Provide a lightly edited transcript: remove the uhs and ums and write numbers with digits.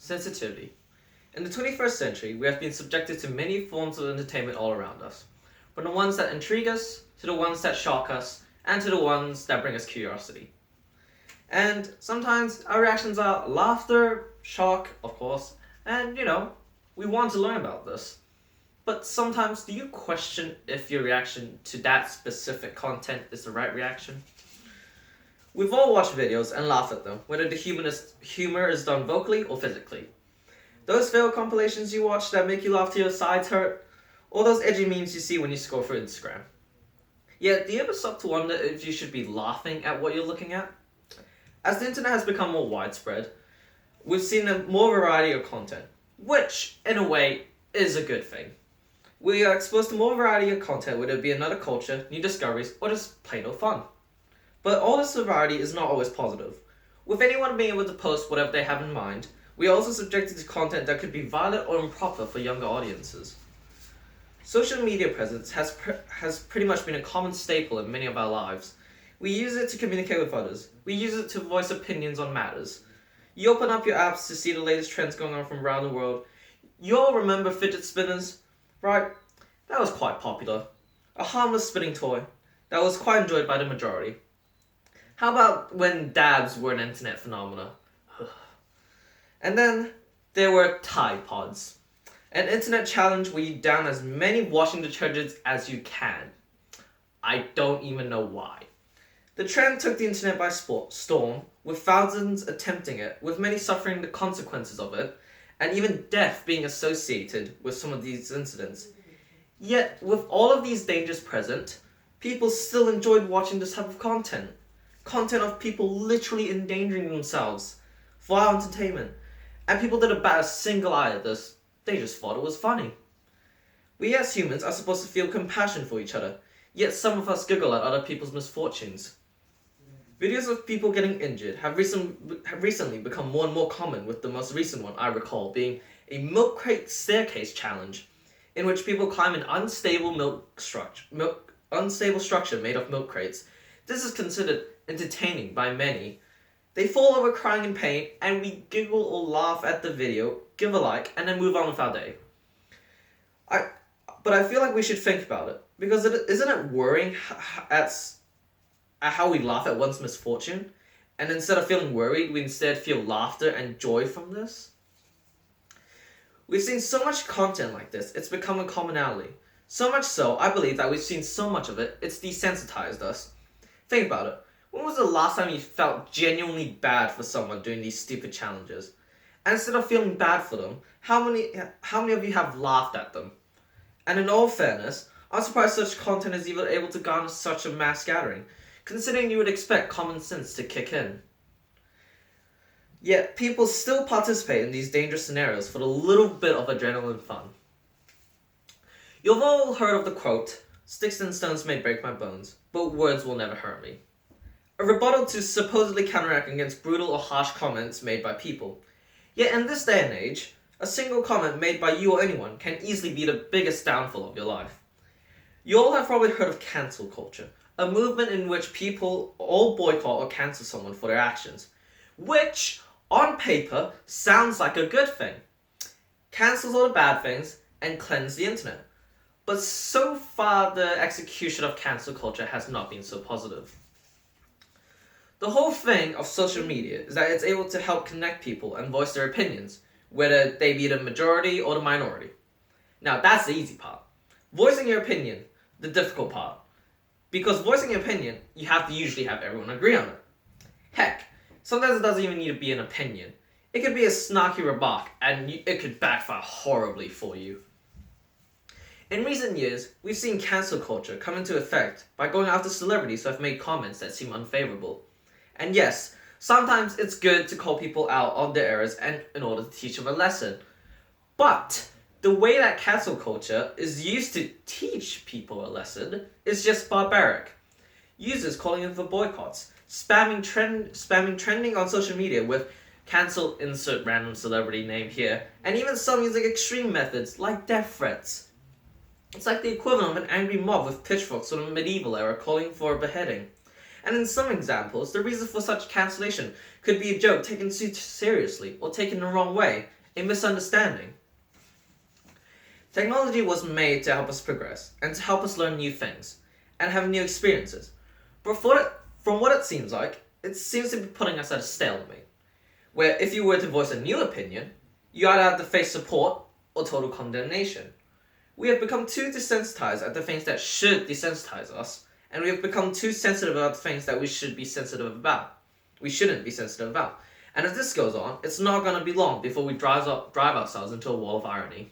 sensitivity. In the 21st century, we have been subjected to many forms of entertainment all around us, from the ones that intrigue us, to the ones that shock us, and to the ones that bring us curiosity. And sometimes our reactions are laughter, shock, of course, and we want to learn about this. But sometimes, do you question if your reaction to that specific content is the right reaction? We've all watched videos and laughed at them, whether the humor is done vocally or physically. Those fail compilations you watch that make you laugh till your sides hurt, or those edgy memes you see when you scroll through Instagram. Yet, do you ever stop to wonder if you should be laughing at what you're looking at? As the internet has become more widespread, we've seen a more variety of content, which, in a way, is a good thing. We are exposed to more variety of content, whether it be another culture, new discoveries, or just plain old fun. But all this variety is not always positive. With anyone being able to post whatever they have in mind, we are also subjected to content that could be violent or improper for younger audiences. Social media presence has pretty much been a common staple in many of our lives. We use it to communicate with others. We use it to voice opinions on matters. You open up your apps to see the latest trends going on from around the world. You all remember fidget spinners, right? That was quite popular. A harmless spinning toy that was quite enjoyed by the majority. How about when dabs were an internet phenomena? And then there were Tide Pods, an internet challenge where you down as many washing detergents as you can. I don't even know why. The trend took the internet by storm, with thousands attempting it, with many suffering the consequences of it, and even death being associated with some of these incidents. Yet, with all of these dangers present, people still enjoyed watching this type of content. Content of people literally endangering themselves for our entertainment. And people didn't bat a single eye at this. They just thought it was funny. We as humans are supposed to feel compassion for each other, yet some of us giggle at other people's misfortunes. Videos of people getting injured have recently become more and more common, with the most recent one I recall being a milk crate staircase challenge, in which people climb an unstable structure made of milk crates. This is considered entertaining by many. They fall over crying in pain, and we giggle or laugh at the video, give a like, and then move on with our day. But I feel like we should think about it, because isn't it worrying at how we laugh at one's misfortune, and instead of feeling worried, we instead feel laughter and joy from this? We've seen so much content like this, it's become a commonality. So much so, I believe that we've seen so much of it, it's desensitized us. Think about it. When was the last time you felt genuinely bad for someone doing these stupid challenges? And instead of feeling bad for them, how many of you have laughed at them? And in all fairness, I'm surprised such content is even able to garner such a mass gathering, considering you would expect common sense to kick in. Yet, people still participate in these dangerous scenarios for the little bit of adrenaline fun. You've all heard of the quote, "Sticks and stones may break my bones, but words will never hurt me." A rebuttal to supposedly counteract against brutal or harsh comments made by people. Yet in this day and age, a single comment made by you or anyone can easily be the biggest downfall of your life. You all have probably heard of cancel culture, a movement in which people all boycott or cancel someone for their actions, which, on paper, sounds like a good thing. Cancels all the bad things and cleanse the internet. But so far, the execution of cancel culture has not been so positive. The whole thing of social media is that it's able to help connect people and voice their opinions, whether they be the majority or the minority. Now, that's the easy part. Voicing your opinion, the difficult part. Because voicing your opinion, you have to usually have everyone agree on it. Heck, sometimes it doesn't even need to be an opinion. It could be a snarky remark, and it could backfire horribly for you. In recent years, we've seen cancel culture come into effect by going after celebrities who have made comments that seem unfavorable. And yes, sometimes it's good to call people out on their errors and in order to teach them a lesson. But the way that cancel culture is used to teach people a lesson is just barbaric. Users calling in for boycotts, spamming trending on social media with cancel insert random celebrity name here, and even some using extreme methods like death threats. It's like the equivalent of an angry mob with pitchforks from the medieval era calling for a beheading. And in some examples, the reason for such cancellation could be a joke taken too seriously or taken the wrong way, a misunderstanding. Technology was made to help us progress and to help us learn new things and have new experiences. But from what it seems like, it seems to be putting us at a stalemate, where if you were to voice a new opinion, you either have to face support or total condemnation. We have become too desensitized at the things that should desensitize us, and we have become too sensitive about the things that we should be sensitive about. We shouldn't be sensitive about. And if this goes on, it's not going to be long before we drive ourselves into a wall of irony.